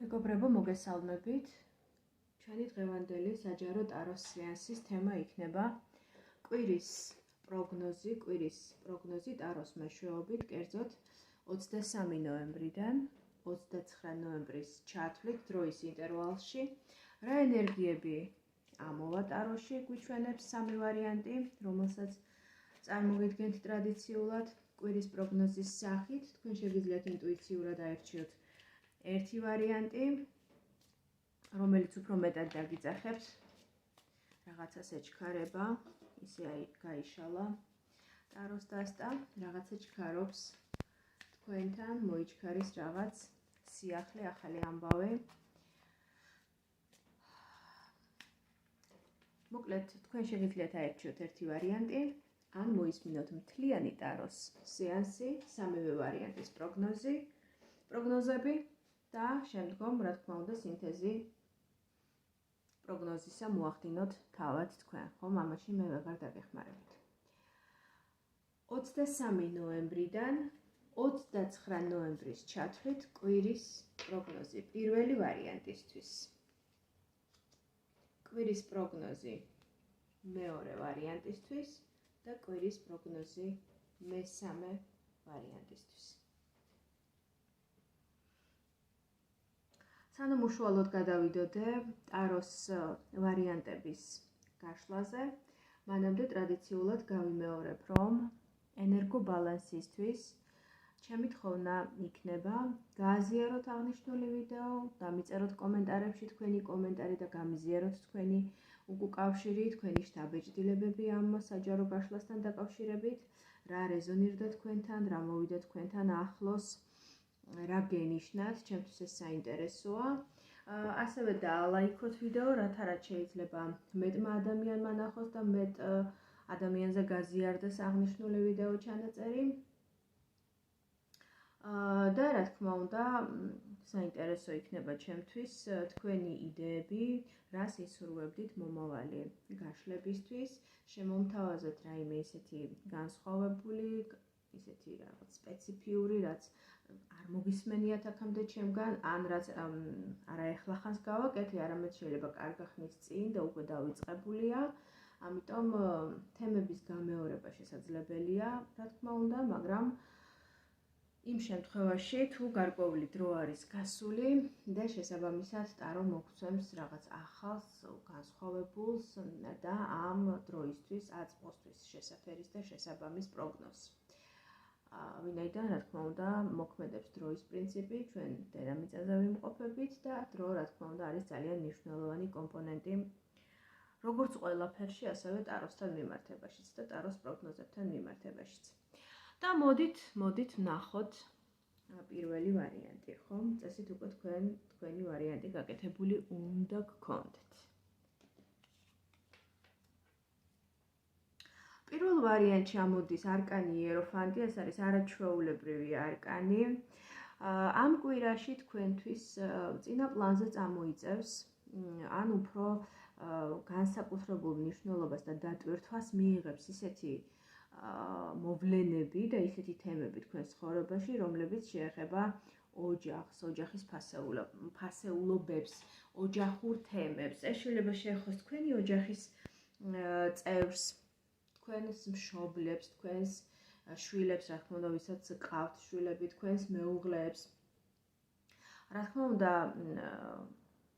მეგობრებო, მოგესალმებით. ჩვენი დღევანდელი საჯარო ტაროს სეანსის თემა იქნება კვირის პროგნოზი ტაროს მეშვეობით, კერძოდ 23 ნოემბრიდან 29 ნოემბრის ჩათვლით დროის ინტერვალში, რა ენერგიები ამოვა ტაროში, გვიჩვენებს სამი ვარიანტი, რომელსაც წარმოგიდგენთ ტრადიციულად კვირის პროგნოზის სახით. თქვენ შეგიძლიათ ინტუიციურად აერჩიოთ ერთი ვარიანტი, რომელიც უფრო მეტად დაგიძახებს, რაღაცას ეჩქარება, ისე გაიშალა ტაროს დასტა, რაღაცა ჩქარობს თქვენთან, მოიჩქარის რაღაც სიახლე, ახალი ამბავი. მოკლედ, თქვენ შეგიძლიათ აერჩიოთ ერთი ვარიანტი, ან მოისმინოთ მთლიანი ტაროს სეანსი, სამივე ვარიანტის პროგნოზები და შემდგომ, რა თქმა უნდა, სინთეზი პროგნოზისა მოახდინოთ თავად თქვენ, ხომ? ამაში მე ვეღარ დაგეხმარებით. 23 ნოემბრიდან 29 ნოემბრის ჩათვლით კვირის პროგნოზი პირველი ვარიანტისთვის. კვირის პროგნოზი მეორე ვარიანტისთვის და კვირის პროგნოზი მესამე ვარიანტისთვის. სანამ უშუალოდ გადავიდოდე ტაროს ვარიანტების გაშლაზე, მანამდე ტრადიციულად გავიმეორებ, რომ ენერგობალანსისთვის ჩემი თხოვნა იქნება გააზიაროთ აღნიშნული ვიდეო, დამიწეროთ კომენტარებში თქვენი კომენტარი და გამიზიაროთ თქვენი უკავშირი, თქვენი შთაბეჭდილებები ამ საჯარო გაშლასთან დაკავშირებით, რა რეზონირდა თქვენთან, რა მოვიდა თქვენთან ახლოს, რა გენიშნათ, ჩემთვის ეს საინტერესოა. ასევე დაალაიქოთ ვიდეო, რათა რაც შეიძლება მეტმა ადამიანმა ნახოს და მეტ ადამიანზე გაზიარდეს აღნიშნული ვიდეო ჩანაწერი. და რა თქმა უნდა, საინტერესო იქნება ჩემთვის თქვენი იდეები, რას ისურვებდით მომავალი გაშლებისთვის, შემომთავაზეთ რაიმე ისეთი განსხვავებული, ისეთი რაღაც სპეციფიური, რაც არ მოგისმენიათ აქამდე ჩემგან, ან რაც არა ეხლახანს გავაკეთე, არამედ შეიძლება კარგი ხნის წინ და უკვე დავიწყებულია. ამიტომ თემების გამეორება შესაძლებელია, რა თქმა უნდა, მაგრამ იმ შემთხვევაში, თუ გარკვეული დრო არის გასული და შესაბამისად ტარო მოგცემს რაღაც ახალს, განსხვავებულს და ამ დროისთვის აწმოსთვის შესაფერის და შესაბამის პროგნოზს. ვინაიდან, რა თქმა უნდა, მოქმედებს დროის პრინციპი, ჩვენ დედამიწაზე ვიმყოფებით და დრო, რა თქმა უნდა, არის ძალიან მნიშვნელოვანი კომპონენტი როგორც ყველაფერში, ასევე ტაროსთან მიმართებაშიც და ტაროს პროგნოზებთან მიმართებაშიც. და მოდით ვნახოთ პირველი ვარიანტი, ხომ? წესით უკვე თქვენი ვარიანტი გაკეთებული უნდა გქონდეთ. პირველ ვარიანტში ამოდის არკანი იეროფანტი, ეს არის არაჩვეულებრივი არკანი. ამ კვირაში თქვენთვის წინა პლანზე წამოიწევს, ან უფრო განსაკუთრებულ მნიშვნელობას და დატვირთვას მიიღებს ისეთი მოვლენები და ისეთი თემები თქვენს ცხოვრებაში, რომლებიც შეეხება ოჯახს, ოჯახის ფასეულობებს, ოჯახურ თემებს. ეს შეიძლება შეეხოს თქვენი ოჯახის წევრს, თქვენს მშობლებს, თქვენს შვილებს, რა თქმა უნდა, ვისაც გყავთ შვილები, თქვენს მეუღლეებს. რა თქმა უნდა,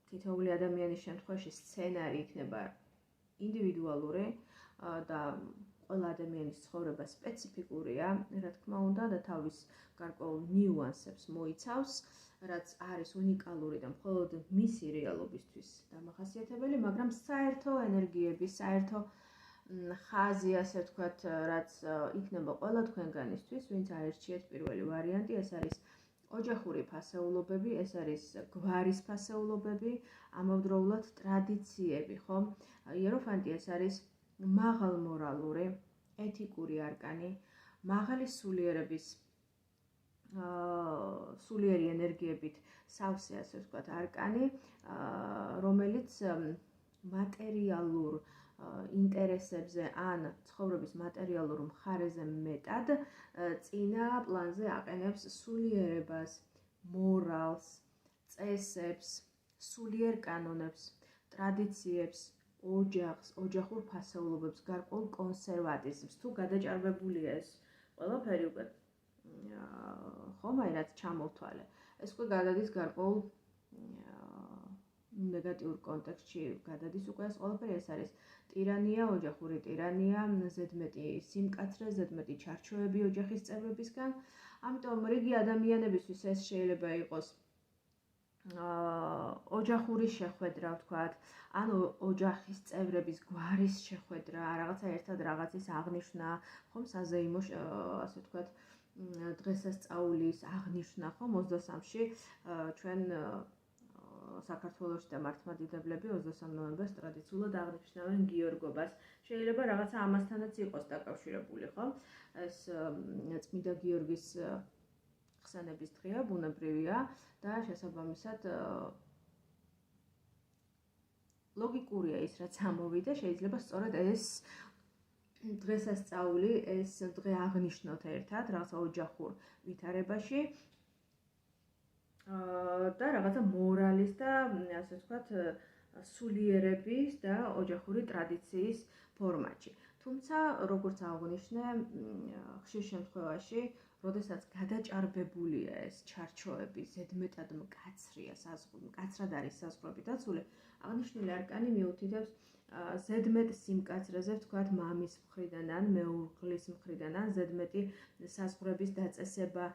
თითოეული ადამიანის შემთხვევაში სცენარი იქნება ინდივიდუალური და ყველა ადამიანის ცხოვრება სპეციფიკურია, რა თქმა უნდა, და თავის გარკვეულ ნიუანსებს მოიცავს, რაც არის უნიკალური და მხოლოდ მისი რეალობისთვის დამახასიათებელი, მაგრამ საერთო ენერგიები, საერთო ხაზი, ასე ვთქვათ, რაც იქნება ყველა თქვენგანისთვის, ვინც აერჩიეთ პირველი ვარიანტი, ეს არის ოჯახური ფასეულობები, ეს არის გვარის ფასეულობები, ამავდროულად ტრადიციები, ხო? იეროფანტი ეს არის მაღალმორალური, ეთიკური არკანი, მაღალი სულიერების, სულიერი ენერგიებით სავსე, ასე ვთქვათ, არკანი, რომელიც მატერიალურ ინტერესებზე ან ცხოვრების მატერიალურ მხარეზე მეტად წინა პლანზე აყენებს სულიერებას, მორალს, წესებს, სულიერ კანონებს, ტრადიციებს, ოჯახს, ოჯახურ ფასეულობებს, გარკვეულ კონსერვატიზმს. თუ გადაჭარბებულია ეს ყველაფერი უკვე ხომ აი რაც ჩამოვთვალე. ეს უკვე გადადის გარკვეულ ნეგატიურ კონტექსტში გადადის უკვე ეს ყველაფერი. ეს არის ტირანია, ოჯახური ტირანია, ზედმეტი სიმკაცრე, ზედმეტი ჩარჩოები ოჯახის წევრებისგან. ამიტომ რიგი ადამიანებისთვის ეს შეიძლება იყოს ოჯახური შეხვედრა, ვთქვათ, ანუ ოჯახის წევრების გვარის შეხვედრა, რაღაცა ერთად რაღაცის აღნიშვნა, ხომ საზეიმო, ასე ვთქვათ, დღესასწაულის აღნიშვნა, ხომ 23-ში ჩვენ საქართველოში და მართლმადიდებლები 23 ნოემბერს ტრადიციულად აღნიშნავენ გიორგობას. შეიძლება რაღაცა ამასთანაც იყოს დაკავშირებული, ხო? ეს წმინდა გიორგის ხსენების დღეა, ბუნებრივია და შესაბამისად ლოგიკურია ის, რაც ამოვიდა, შეიძლება სწორედ ეს დღესასწაული, ეს დღე აღნიშნოთ ერთად, რაღაცა ოჯახურ ვითარებაში. და რაღაცა მორალის და ასე ვთქვათ, სულიერების და ოჯახური ტრადიციის ფორმატში. თუმცა, როგორც აღნიშნე, ხშირ შემთხვევაში, როდესაც გადაჭარბებულია ეს ჩარჩოები, ზედმეტად მკაცრად არის საზღვრები დაცული, აღნიშნული არკანი მიუთითებს ზედმეტ სიმკაცრეზე, ვთქვათ, მამის მხრიდან ან მეუღლის მხრიდან, ან ზედმეტი საზღვრების დაწესება,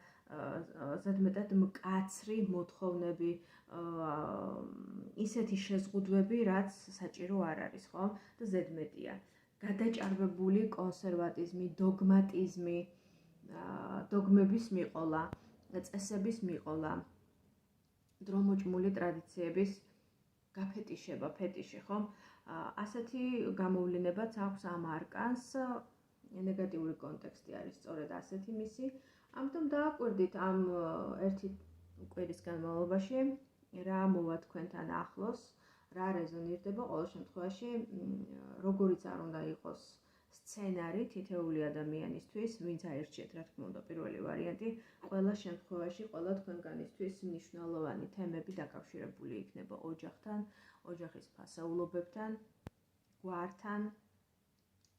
ზედმეტად მკაცრი მოთხოვნები, ისეთი შეზღუდვები, რაც საჭირო არ არის, ხო? და ზედმეტია. გადაჭარბებული კონსერვატიზმი, დოგმატიზმი, დოგმების მიყოლა, წესების მიყოლა, დრომოჭმული ტრადიციების გაფეტიშება, ფეტიში, ხო? ასეთი გამოვლენებაც აქვს ამ არკანს, ნეგატიური კონტექსტი არის სწორედ ასეთი მისი. ამიტომ დააკვირდით ამ ერთი კვირის განმავლობაში, რა მოვა თქვენთან ახლოს, რა რეზონირდება, ყოველ შემთხვევაში, როგორიც არ უნდა იყოს სცენარი თითეული ადამიანისთვის, ვინც აირჩიეთ, რა თქმა უნდა, პირველი ვარიანტი, ყველა შემთხვევაში, ყველა თქვენგანისთვის მნიშვნელოვანი თემები დაკავშირებული იქნება ოჯახთან, ოჯახის ფასეულობებთან, გვართან,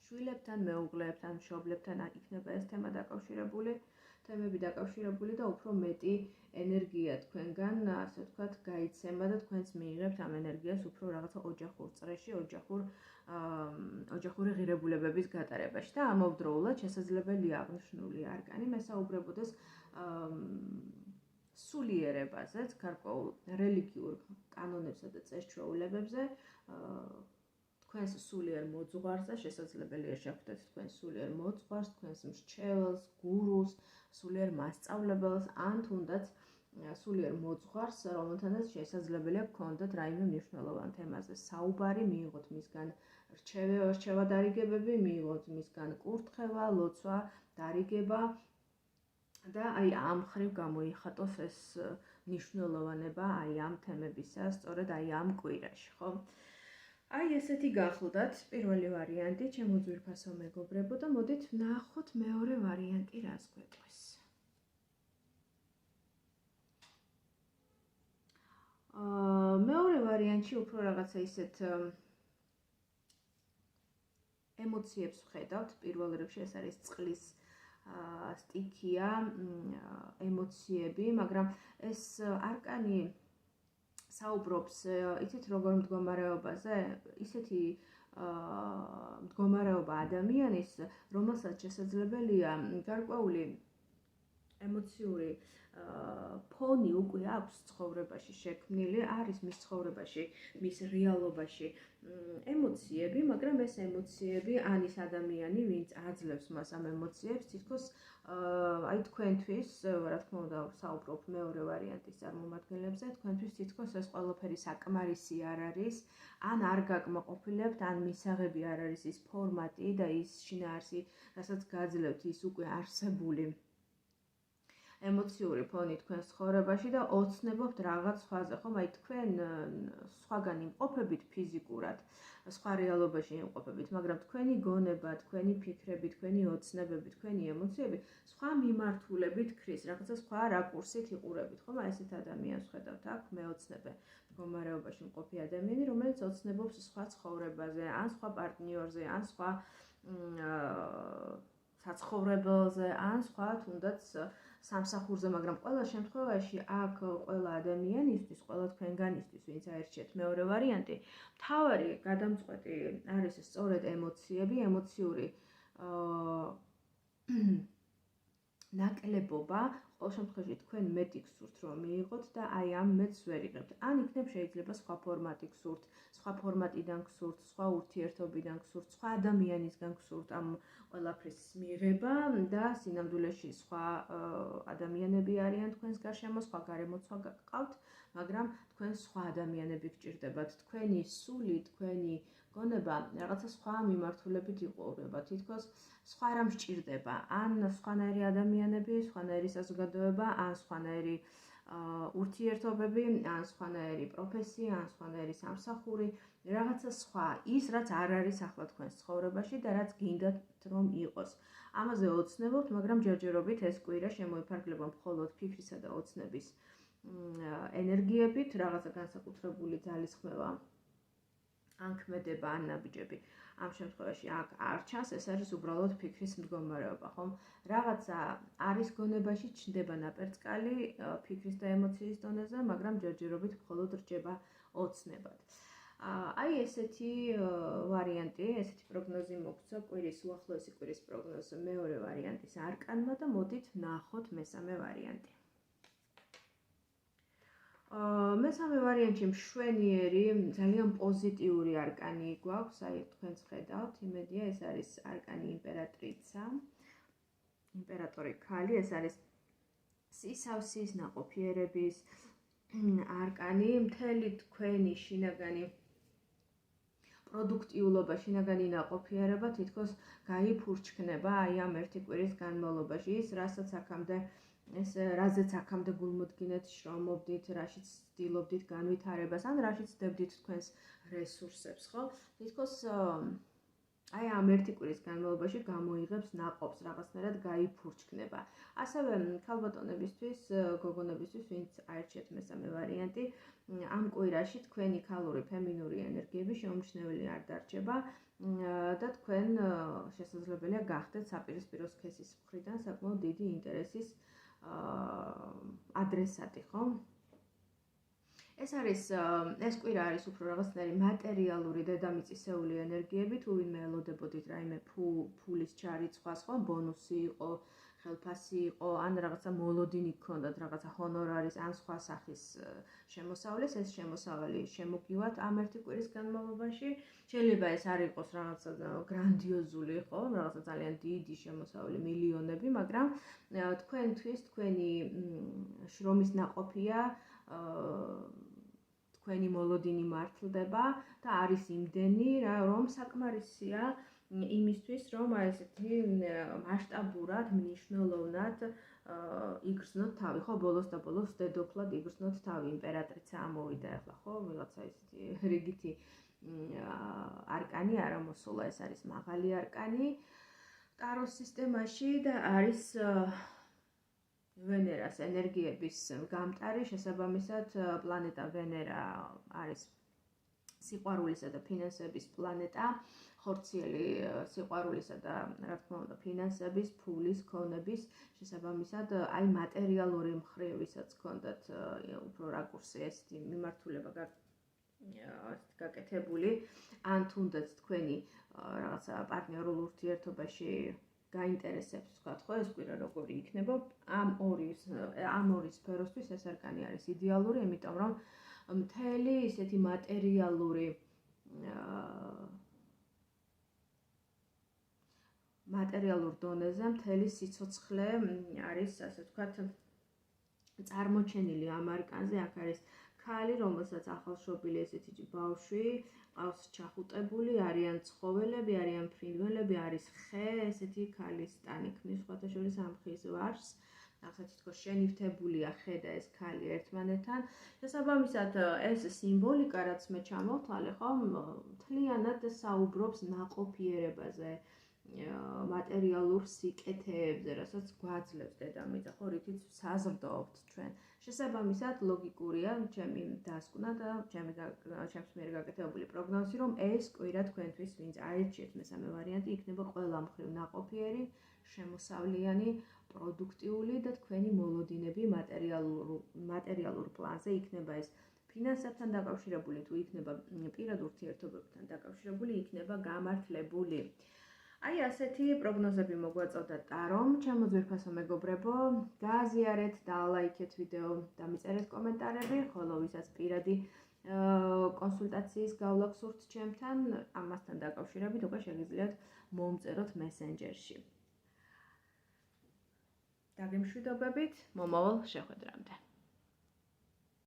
შვილებთან, მეუღლეებთან, მშობლებთან იქნება ეს თემა დაკავშირებული. თემები დაკავშირებული და უფრო მეტი ენერგია თქვენგან, ასე ვთქვათ, გაიცემა და თქვენც მიიღებთ ამ ენერგიას უფრო რაღაცა ოჯახურ წრეში, ოჯახური ღირებულებების გატარებაში და ამავდროულად შესაძლებელია აღნიშნული არკანი მესაუბრებოდეს სულიერებაზეც, გარკვეულ რელიგიურ კანონებსა და წესჩვეულებებზე, თქვენს სულიერ მოძღვარზე, შესაძლებელია შეხვდეთ თქვენს სულიერ მოძღვარს, თქვენს მრჩეველს, გურულს, სულიერ მასწავლებელს, ან თუნდაც სულიერ მოძღვარს, რომელთანაც შესაძლებელია გქონდეთ რაიმე მნიშვნელოვან თემაზე საუბარი, მიიღოთ მისგან რჩევა დარიგებები, მიიღოთ მისგან კურთხევა, ლოცვა, დარიგება და აი ამ ხრივ გამოიხატოს ეს მნიშვნელოვანება აი ამ თემებისა, სწორედ აი ამ კვირაში, ხო? აი ესეთი გახლდათ პირველი ვარიანტი, ჩემო ძვირფასო მეგობრებო და მოდით ვნახოთ მეორე ვარიანტი რას გვეტყვის. მეორე ვარიანტში უფრო რაღაცა ისეთ ემოციებს ვხედავთ, პირველ რიგში ეს არის წყლის სტიქია, ემოციები, მაგრამ ეს არკანი საუბრობს იცით როგორ მდგომარეობაზე, ისეთი მდგომარეობა ადამიანის, რომელსაც შესაძლებელია გარკვეული ემოციური ფონი უკვე აქვს ცხოვრებაში შექმნილი, არის მის ცხოვრებაში, მის რეალობაში ემოციები, მაგრამ ეს ემოციები ან ის ადამიანი, ვინც აძლევს მას ამ ემოციებს, თითქოს აი თქვენთვის, რა თქმა უნდა, საუბრობ მეორე ვარიანტის წარმომადგენლებზე, თქვენთვის თითქოს ეს ყველაფერი საკმარისი არ არის, ან არ გაკმაყოფილებთ, ან მისაღები არ არის ის ფორმატი და ის შინაარსი, რასაც გაძლევთ ის უკვე არსებული ემოციური ფონი თქვენს ცხოვრებაში და ოცნებობთ რაღაც სხვაზე, ხომ? აი თქვენ სხვაგან იმყოფებით ფიზიკურად, სხვა რეალობაში იმყოფებით, მაგრამ თქვენი გონება, თქვენი ფიქრები, თქვენი ოცნებები, თქვენი ემოციები სხვა მიმართულებით ქრის, რაღაცა სხვა რაკურსით იყურებით, ხომ? აი ესეთ ადამიანს ხედავთ აქ, მეოცნებე მდგომარეობაში მყოფი ადამიანი, რომელიც ოცნებობს სხვა ცხოვრებაზე, ან სხვა პარტნიორზე, ან სხვა საცხოვრებელზე, ან სხვა თუნდაც სამსახურზე, მაგრამ ყველა შემთხვევაში აქ ყველა ადამიანისთვის, ყველა თქვენგანისთვის, ვინც აერჩიეთ მეორე ვარიანტი, მთავარი გადამწყვეტი არის სწორედ ემოციები, ემოციური ნაკლებობა, ყოველ შემთხვევაში თქვენ მეტი გსურთ რომ მიიღოთ და აი ამ მეტს ვერ იღებთ. ან იქნებ შეიძლება სხვა ფორმატი გსურთ, სხვა ფორმატიდან გსურთ, სხვა ურთიერთობიდან გსურთ, სხვა ადამიანისგან გსურთ ამ ყველაფრის მიღება და სინამდვილეში სხვა ადამიანები არიან თქვენს გარშემო, სხვა გარემოცვა გყავთ, მაგრამ თქვენ სხვა ადამიანები გჭირდებათ. თქვენი სული, თქვენი გონება რაღაცა სხვა მიმართულებით იყურება, თითქოს სხვა რამ სჭირდება, ან სხვანაირი ადამიანები, სხვანაირი საზოგადოება, ან სხვანაირი ურთიერთობები, ან სხვანაირი პროფესია, ან სხვანაირი სამსახური, რაღაცა სხვა, ის რაც არ არის ახლა თქვენს ცხოვრებაში და რაც გინდათ რომ იყოს. ამაზე ოცნებობთ, მაგრამ ჯერჯერობით ეს კვირა შემოიფარგლება მხოლოდ ფიქრისა და ოცნების ენერგიებით, რაღაცა განსაკუთრებული ძალისხმევა ან ქმედება, ან ნაბიჯები. ამ შემთხვევაში აქ არ ჩანს, ეს არის უბრალოდ ფიქრის მდგომარეობა, ხომ? რაღაცა არის გონებაში, ჩნდება ნაპერწკალი ფიქრის და ემოციის დონეზე, მაგრამ ჯერჯერობით მხოლოდ რჩება ოცნებად. აი ესეთი ვარიანტი, ესეთი პროგნოზი მოგცვა კვირის, უახლოესი კვირის პროგნოზი მეორე ვარიანტის არკანმა და მოდით ვნახოთ მესამე ვარიანტი. მესამე ვარიანტში მშვენიერი, ძალიან პოზიტიური არკანი გვაქვს, აი თქვენც ხედავთ, იმედია ეს არის არკანი იმპერატრიცა, იმპერატორი ქალი, ეს არის სისავსის, ნაყოფიერების არკანი, მთელი თქვენი შინაგანი პროდუქტიულობა, შინაგანი ნაყოფიერება თითქოს გაიფურჩქნება აი ამ ერთი კვირის განმავლობაში, ის რასაც აქამდე რაზეც აქამდე გულმოდგინეთ შრომობდით, რაშიც ცდილობდით განვითარებას, ან რაშიც დებდით თქვენს რესურსებს, ხო? თითქოს აი ამ ერთი კვირის განმავლობაში გამოიღებს ნაყოფს, რაღაცნაირად გაიფურჩქნება. ასევე ქალბატონებისთვის, გოგონებისთვის, ვინც აერჩიეთ მესამე ვარიანტი, ამ კვირაში თქვენი ქალური, ფემინური ენერგიები შეუმჩნეველი არ დარჩება და თქვენ შესაძლებელია გახდეთ საპირისპირო სქესის მხრიდან საკმაოდ დიდი ინტერესის ადრესატი, ხო? ეს კვირა არის უფრო რაღაცნაირი მატერიალური დედამიწისეული ენერგიები, თუ ვინმე ელოდებოდით რაიმე ფულის ჩარიცხვას, ხო, ბონუსი იყო, ხელფასი იყო, ან რაღაცა მოლოდინი გქონდათ, რაღაცა ჰონორარის, ან სხვა სახის შემოსავლეს, ეს შემოსავალი შემოგივათ ამ ერთი კვირის განმავლობაში. შეიძლება ეს არ იყოს რაღაცა გრანდიოზული, ხო, რაღაცა ძალიან დიდი შემოსავალი, მილიონები, მაგრამ თქვენთვის თქვენი შრომის ნაყოფია თქვენი მოლოდინი მართლდება და არის იმდენი, რომ საკმარისია იმისთვის, რომ აი ესეთი მასშტაბურად, მნიშვნელოვნად იგრძნოთ თავი, ხო, ბოლოს და ბოლოს დედოფლად იგრძნოთ თავი, იმპერატრიცა ამოვიდა ახლა, ხო, ვიღაცა ესეთი რიგითი არკანი არ ამოსულა, ეს არის მაღალი არკანი ტაროს სისტემაში და არის ვენერას ენერგიების გამტარი, შესაბამისად პლანეტა ვენერა არის სიყვარულისა და ფინანსების პლანეტა, ხორციელი სიყვარულისა და რა თქმა უნდა ფინანსების, ფულის, ქონების, შესაბამისად აი მატერიალური მხრივ, ვისაც გქონდათ უფრო რაკურსი ესეთი მიმართულება გაკეთებული, ან თუნდაც თქვენი რაღაცა პარტნიორულ ურთიერთობაში გაინტერესებს, ვთქვათ, ხო, ეს კვირა როგორი იქნება, ამ ორი სფეროსთვის ეს არკანი არის იდეალური, იმიტომ რომ მთელი ისეთი მატერიალურ დონეზე მთელი სიცოცხლე არის, ასე ვთქვათ, წარმოჩენილი ამ არკანზე. აქ არის ქალი, რომელსაც ახალშობილი ესეთი ბავშვი ყავს ჩახუტებული, არიან ცხოველები, არიან ფრინველები, არის ხე, ესეთი ქალის ტანი ქმნის სხვათა შორის ამ ხის ვარსს ახლა თითქოს შენივთებულია ხე და ეს ქალი ერთმანეთთან. შესაბამისად, ეს სიმბოლიკა, რაც მე ჩამოვთვალე, ხო, მთლიანად საუბრობს ნაყოფიერებაზე, მატერიალურ სიკეთეებზე, რასაც გვაძლევს დედამიწა, ხო, რითიც საზრდოობთ ჩვენ. შესაბამისად, ლოგიკურია ჩემი დასკვნა და ჩემს მიერ გაკეთებული პროგნოზი, რომ ეს კვირა თქვენთვის, ვინც აირჩიეთ მესამე ვარიანტი, იქნება ყველა მხრივ ნაყოფიერი, შემოსავლიანი, პროდუქტიული და თქვენი მოლოდინები მატერიალურ პლანზე იქნება ეს ფინანსებთან დაკავშირებული, თუ იქნება პირად ურთიერთობებთან დაკავშირებული, იქნება გამართლებული. Აი, ასეთი პროგნოზები მოგვაწოდა ტარომ, ჩემო ძვირფასო მეგობრებო, გააზიარეთ, დალაიქეთ ვიდეო, დამიწერეთ კომენტარები, ხოლო ვისაც პირადი კონსულტაციის გავლა გსურთ ჩემთან, ამასთან დაკავშირებით უკვე შეგიძლიათ მომწეროთ მესენჯერში. დაგემშვიდობებით, მომავალ შეხვედრამდე.